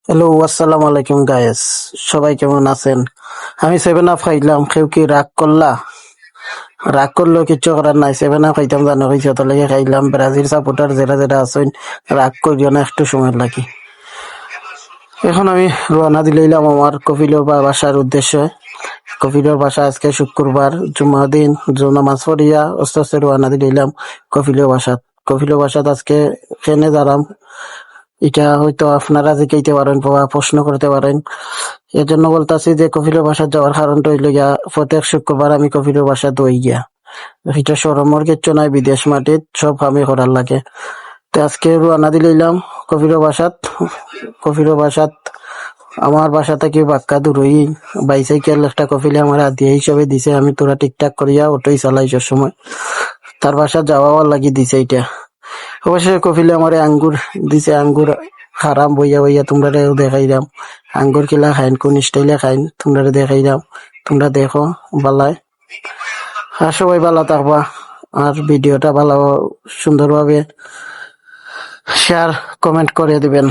Hello, আসসালামু আলাইকুম guys. সবাই কেমন আছেন? আমি সেভেন আপ খাইলাম। কেউ কি রাগ করলা? রাগ করলেও কিচ্ছু করার নাই। সেভেন আপ খাইতাম জানো হয়েছে, অত লাগে খাইলাম। ব্রাজিল সাপোর্টার যারা যারা আছেন, রাগ করিও না, একটু সময় লাগে। এখন আমি রওনা দিলাম আমার কপিলের বাসার উদ্দেশ্যে। কপিলের বাসা আজকে শুক্রবার, জুমার দিন, নামাজ পড়িয়া আস্তে আস্তে রওনা দিলাম কপিলের বাসাত। কপিলের বাসাত আজকে ট্রেনে যারাম। এটা হয়তো আপনারা জিজ্ঞাইতে পারেন বা প্রশ্ন করতে পারেন। এর জন্য বলতাছি যে কপিলের বাসাত যাওয়ার কারণটা হইল গিয়া, প্রত্যেক শুক্রবার আমি কপিলের বাসা দই গিয়া। এটা সরমর কিচ্ছু নাই, বিদেশ মাটিত সব আমি করার লাগে। তো আজকে রওনা দিলাম কপিলের বাসাত। কপিলের বাসাত আমার বাসা থেকে বাক্কা দূর হই। বাইসাইকেল একটা কপিলে আমার আদিয়া হিসেবে দিছে, আমি তোরা ঠিকঠাক করিয়া অটোই চালাই সব সময়। তার বাসা যাওয়া লাগি দিছে এটা। অবশ্যই কপিলে আমারে আঙ্গুর দিছে, আঙ্গুর খারাম বইয়া বইয়া তোমরা দেখাইলাম। আঙ্গুর কিলা খাইন, কোন স্টাইলে খাইন তোমরা দেখাইলাম। তোমরা দেখো বালায়। আর সবাই ভালো থাকবা। আর ভিডিওটা ভালো সুন্দরভাবে শেয়ার কমেন্ট করে দিবেন।